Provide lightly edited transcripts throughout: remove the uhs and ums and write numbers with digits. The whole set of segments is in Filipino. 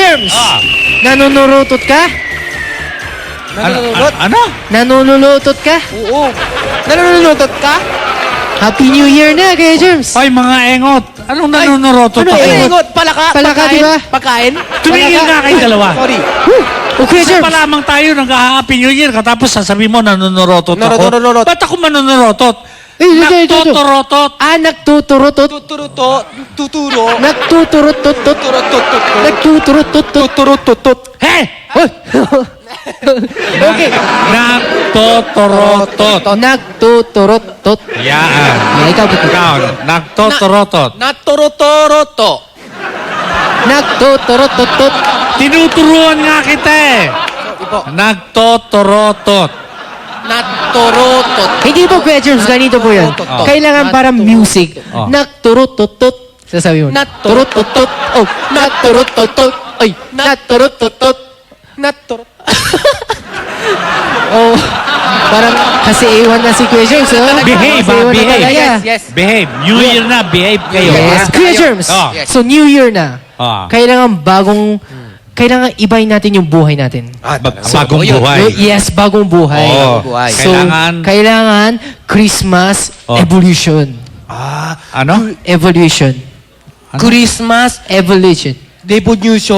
Germs! Nanunulutot ka? Nanunulot? Ano? Nanunulutot ka? Oo. Nanunulutot ka? Happy New Year na, Kuya Germs! Ay, mga engot. Anong nanunorotot ano, ako? Ingot, palaka. Palaka, pagkain, di ba? Pagkain. Tumigil nga kayo dalawa. Sorry. Oh, Kuya Isa Germs! pa lamang tayo nag-happy New Year katapos sasabihin mo nanunorotot ako. Nanunorotot. Ba't ako manunorotot? Ito. Nagtotorotot. Nagtuturutot. Tuturuto. Tuturo. Nagtuturutot. Tuturutot. Nagtuturutot. Tuturutot. Hey! Okay. Nagtotorotot. Nagtuturutot. Yan. Ikaw. Nagtotorotot. Naturotoroto. Nagtuturutot. Tinuturuan nga kita eh. Ipo. Nagtotorotot. Naturotot. Hindi po, Kuya Germs. Ganito po yan. Kailangan parang music. Oh. Nagturutot. Sasabi mo. Nagturutot. Oh. Nagturutot. Ay. Nagturutot. Oh. Parang kasi iwan na si Kuya Germs. Oh. Behave, Kasi iwan na behave. talaga. Yes. Behave. New Year na, behave kayo. Yes, ha? Kuya Germs. Oh. Yes. So, New Year na. Oh. Kailangan ibahin natin yung buhay natin. Bagong buhay. Yes, bagong buhay. Oo. buhay. So, Kailangan- kailangan Christmas Oh. evolution. Ano? Evolution. Christmas Evolution. Revolution.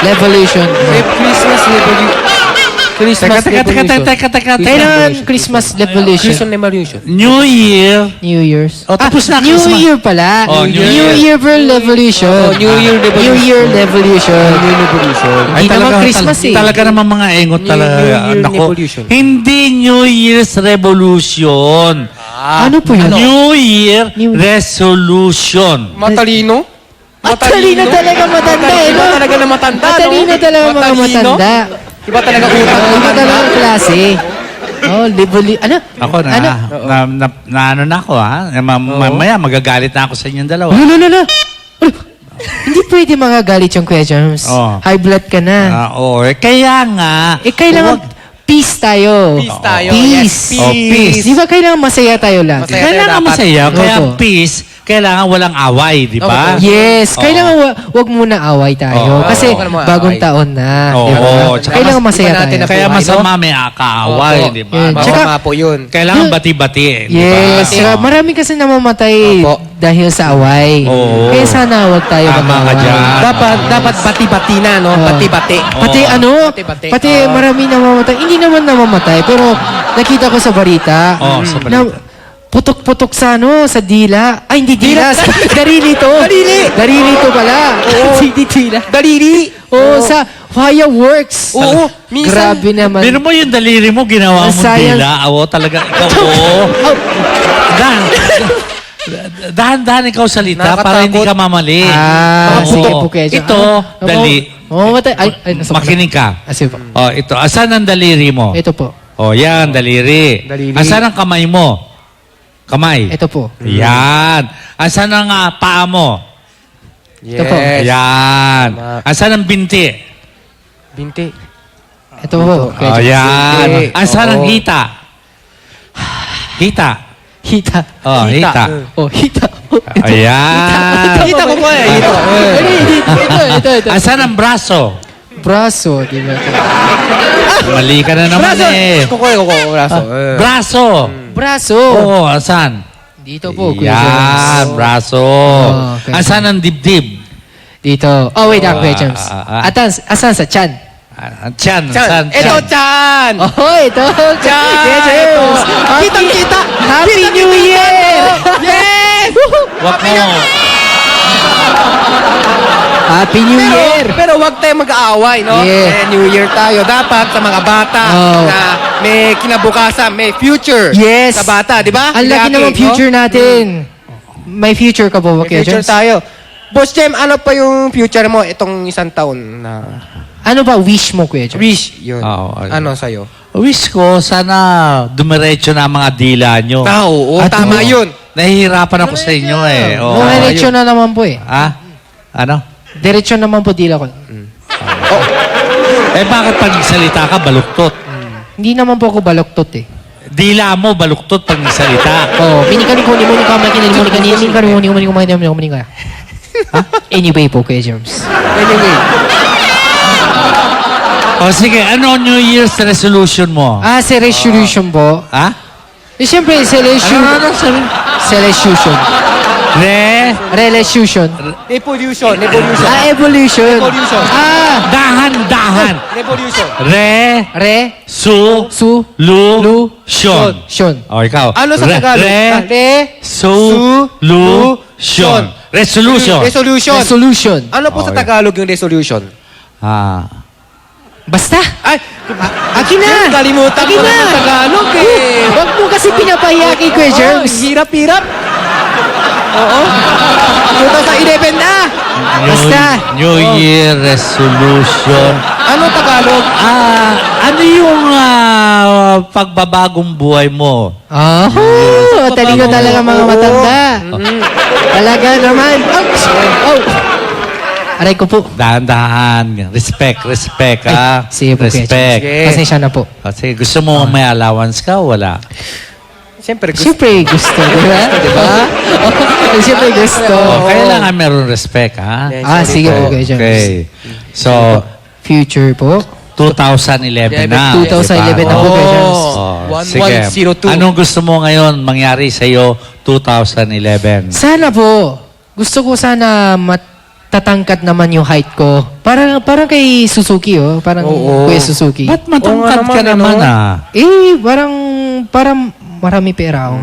Revolution. Christmas Revolution. Christmas Teka. Kailangan Christmas revolution. Christmas Revolution. New Year. New Year's. Oh, tapos na New Christmas. Year pala. Oh, New New Year. Year revolution. Oh, New Year revolution. New Year revolution. Revolution. Hindi naman Christmas eh. Talaga naman mga engot New talaga. Year Nako. Revolution. Hindi New Year's Revolution. Ano po yun? New Year New- Resolution. Matalino? Matalino talaga matanda eh. Iba no? talaga na matanda, no? Matalino talaga mga Matalino? matanda. Iba talaga utak. Iba talaga ang klase. Oh, ano? Ako na ako ha. Mamaya magagalit na ako sa inyong dalawa. Ano? Hindi pwede magagalit yung Kuya Germs. Oh. High blood ka na. Oo. Kaya nga. Kailangan peace tayo. Peace tayo. Peace. Yes, Oh, peace. Di ba kailangan masaya tayo lang? Masaya. Kailangan dapat. masaya. Kaya Opo. peace, kailangan walang away, di ba? Yes. Oo. Kailangan wag muna away tayo. Oo. Kasi Wag muna bagong away. taon na. Oo. Di ba? Tsaka Kailangan mas- masaya iba natin tayo. na Kaya buhay, masama may kaaway, Opo. di ba? Yun. Bawal Tsaka- nga po yun. Kailangan bati-bati, di ba? Yes. Saka Oo. marami kasi namamatay Opo. dahil sa away. Oo. Kaya sana wag tayo Tama ka mag-away. dyan. Dapat bati-bati na, no? Oo. Bati-bati. Pati Oo. pati marami namamatay. Hindi naman namamatay, pero nakita ko sa balita. Oo, sa balita. Na, putok-putok sa sa dila. Ay, hindi dila. Darili to. Darili to pala. Hindi dila. Daliri. Oo, sa fireworks. Oo, minsan- Grabe naman. Bino mo yung daliri mo, ginawa Ang mo sayang. dila. Oo, talaga. Ikaw, oo. Oh, Dahan-dahan ikaw salita Nakakatakot. para hindi ka mamali. Ah, Oo. sige po, Kuya John. Ito, Ah, dali. Mamamatay. Ay, nasa Makinig ka. Ah, sige po. Oh, ito. Asan ang daliri mo? Ito po. Oh, yan, daliri. Daliri. Asan ang kamay mo? Kamay. Ito po. Yan. Asan ang paa mo? Ito po. Yan. Tama. Asan ang binti? Binti. Ito po. Kuya Oh, John. yan. Binti. Asan ang Oo. hita? Hita. Hita. Oh, hita. Oh, hita. Ayan. Kita ko po eh. Ito. Ito. Asan ang braso? Braso, di ba? Mali ka na naman eh. Kuko. Braso. Braso. Braso. Oo, asan? Dito po, Kuya Yan, James. braso. Okay. Asan ang dibdib? Dito. Oh, wait, Kuya James. Asan sa chan? Tiyan, Chan. Ito, Chan. Oh, ito. Chan. Kuya James. Kitang-kita. Happy New Year! Yes! Wag mo. Happy New Year! Pero wag tayo mag-aaway, no? Yeah. New Year tayo. Dapat sa mga bata Oh. na may kinabukasan, may future. Yes. Sa bata, di ba? Ang laki Lagi, naman no? future natin. May future ka po ba, May Kuya future James? tayo. Boss Jem, ano pa yung future mo itong isang taon na Ano ba wish mo, Kuya James? wish? Yun. Oo, Ano sa'yo? Wish ko, sana dumiretso na ang mga dila nyo. Oo, At tama ano? yun. Nahihirapan ako sa inyo eh. Oo. No, diretso na naman po eh. Ano? Diretso naman po dila ko. Eh bakit pag nagsalita ka, baluktot? Hindi naman po ako baloktot eh. Dila mo, baluktot pag nagsalita. Oh, minikani ko, muni ka, makinig, muni ka, muni ka. Anyway po, Kuya James. Anyway. O sige, ano New Year's resolution mo? Sa resolution po. Ha? Siyempre, selection. Ano sabi? Selection. Relation. Evolution. Evolution. Evolution. Dahan. Revolution. Su. Shon. Shon. O, ikaw. Ano sa Tagalog? Resolution. Resolution. Resolution. Ano po sa Okay. Tagalog yung resolution? Basta. Ay, Akin na. kalimutan Akin ko na. ng Tagalog eh. Huwag mo kasi pinapahiya kay Kuya Germs. Hirap-hirap. Oo. 2011 na. Basta. New Year resolution. Ano Tagalog? Ano yung pagbabagong buhay mo? Talino talaga mga matanda. Talaga naman. Aray ko po. Dahan-dahan. Respect, ha? Sige po, Kuya Respect. Germs. Pasensya na po. Kasi gusto mo may allowance ka, wala? Siyempre, gusto. Siyempre gusto, di ba? Siyempre gusto. Kailangan meron respect, ha? Yes. Sige po, Kuya Germs. Okay. So, Future po. 2011 na. 2011 na po, Kuya Germs. Sige. 1102. Anong gusto mo ngayon mangyari sa iyo 2011? Sana po. Gusto ko sana matatangkat naman yung height ko. Parang kay Suzuki, oh. Parang Oo. Kuya Suzuki. Ba't matangkad Oo ka nga naman, naman, Parang marami pera ako.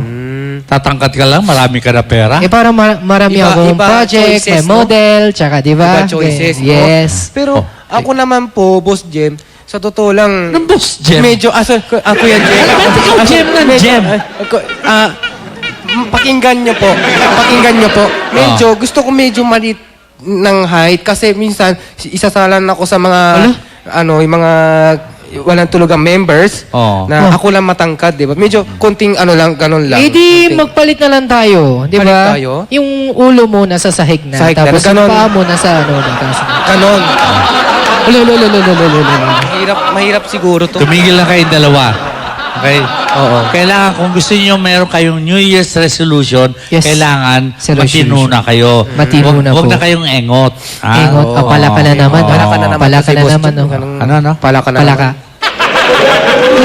Tatangkad ka lang, marami ka na pera. Parang marami Iba- akong iba project, choices, may no? model, tsaka di ba? Iba choices, no? Yes. Pero ako naman po, Boss Jem, sa totoo lang, Anong boss, Jem? medyo, ako yan, Jem. Ba't ikaw, Jem, ng Jem? Pakinggan nyo po. Medyo, gusto ko medyo malit ng height kasi minsan, isasalan ako sa mga, yung mga walang tulugang members Oo. na ako lang matangkad, di ba? Medyo konting ganun lang. Di Konting- magpalit na lang tayo, di Palit ba? tayo? Yung ulo mo nasa sahig na, Sahig na, tapos yung ganon. paa mo nasa taas. Ganon. Ulo. Mahirap siguro to. Tumigil lang kayong dalawa. Okay? Oo. Kailangan, kung gusto niyo meron kayong New Year's resolution, Yes. kailangan Resolution. matino na kayo. Matino na Huwag po. na kayong engot. Engot. Pala ka na naman. Pala ka na naman Pala kasi, ka na Boss naman. Jem, oh. ganun. Ano? Pala ka na Pala naman. ka.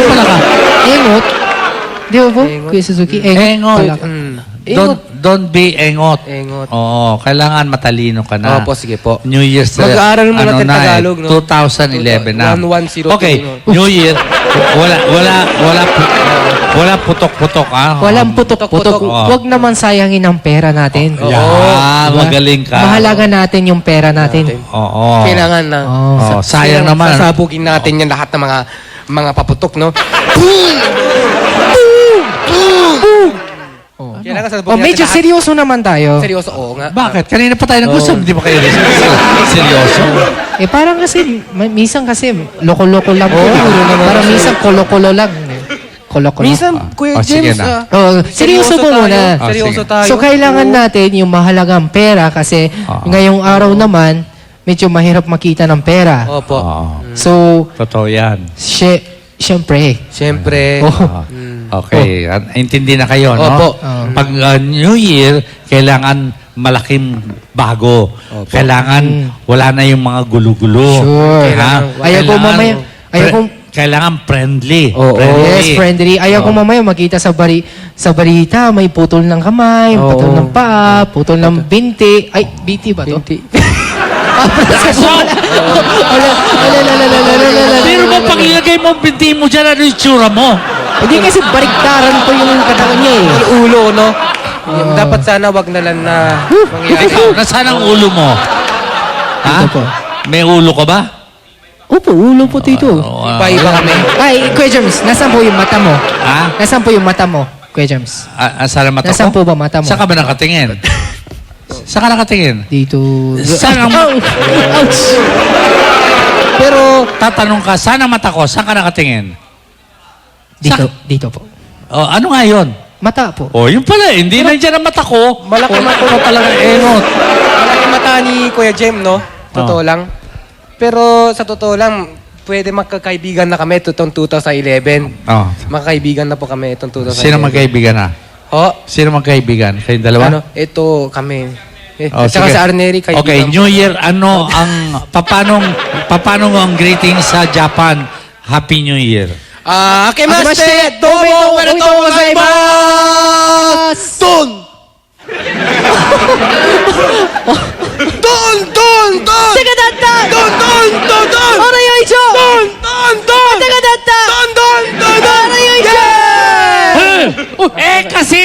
Pala ka. Engot. Di ba po? Engot. Kuya Suzuki, engot. Engot. Pala ka. Don't be engot. Engot. Oo, kailangan matalino ka na. Opo, sige po. New Year's Mag-aaral muna tayo na Tagalog, no? 2011 na. 1102, Okay, no? New Year. Wala putok-putok, ha? Walang putok-putok. Oo. Huwag naman sayangin ang pera natin. Yan, Diba? magaling ka. Mahalaga natin yung pera natin. Oo. Kailangan na. Oo. Sayang naman. Sasabugin natin yan lahat ng mga paputok, no? Kailangan sasabugin Medyo natin lahat. seryoso naman tayo. Seryoso, oo nga. Bakit? Kanina pa tayo nag-usap, hindi pa kayo seryoso. Parang kasi, minsan kasi, loko-loko lang po. Parang minsan, kolo-kolo lang. Kolo-kolo. Minsan, Kuya sige James, na. Seryoso po tayo. muna. Seryoso sige. tayo. So, kailangan natin yung mahalagang pera kasi ngayong araw naman, medyo mahirap makita ng pera. Opo. Oo. So, Totoo yan. syempre. Siyempre. Okay. Intindi na kayo, no? Opo. Pag New Year, kailangan malaking bago. Kailangan wala na yung mga gulo-gulo. Sure. Ha? Ayaw ko mamaya, Kailangan friendly. Oo. yes, friendly. Ayaw ko mamaya makita sa balita, may putol ng kamay, Oo. putol ng paa, putol ng binti. Ay, binti ba to? Binti. Pero ba pag ilagay mo ang binti mo dyan, ano yung tsura mo? Hindi kasi baliktaran po yung katawan niya eh. Yung ulo, no? Dapat sana wag na lang na mangyari. Ikaw, nasaan ang ulo mo? Ha? Ito po. May ulo ka ba? Opo, ulo po dito. Iba kami. Ay, Kuya James, nasaan po yung mata mo? Ha? Nasaan po yung mata mo, Kuya James? Saan ang mata Nasaan ko? po ba mata mo? Saan ka ba nakatingin? Saan ka nakatingin? Dito. Saan ang... Ouch! Pero tatanong ka, saan ang mata ko? Saan ka nakatingin? Dito, dito po. Oh, ano nga yun? Mata po. Oh, yun pala. Hindi nandiyan ang mata ko. Malaki Oh, mata ko talaga engot. Malaki mata ni Kuya Jem, no? Totoo lang. Pero sa totoo lang, pwede magkakaibigan na kami itong 2011. Oh. Magkakaibigan na po kami itong 2011. Sino magkaibigan na? Ho? Sino magkaibigan? Kayong dalawa? Ano? Ito kami. Oh, Tsaka sige. sa Arneri, kaibigan Okay, ko. New Year, ano ang, paano ang greeting sa Japan? Happy New Year. Akemashite! Domo! Arigatou gozaimasu! Don! Don! Don! Don! Teka, Dandan! Don! Don! Don! Don! Oray, oy, Jo! Don! Don! Don! Teka, Dandan! Don! Don! Don! Don! Oray, oy, Jo! Kasi,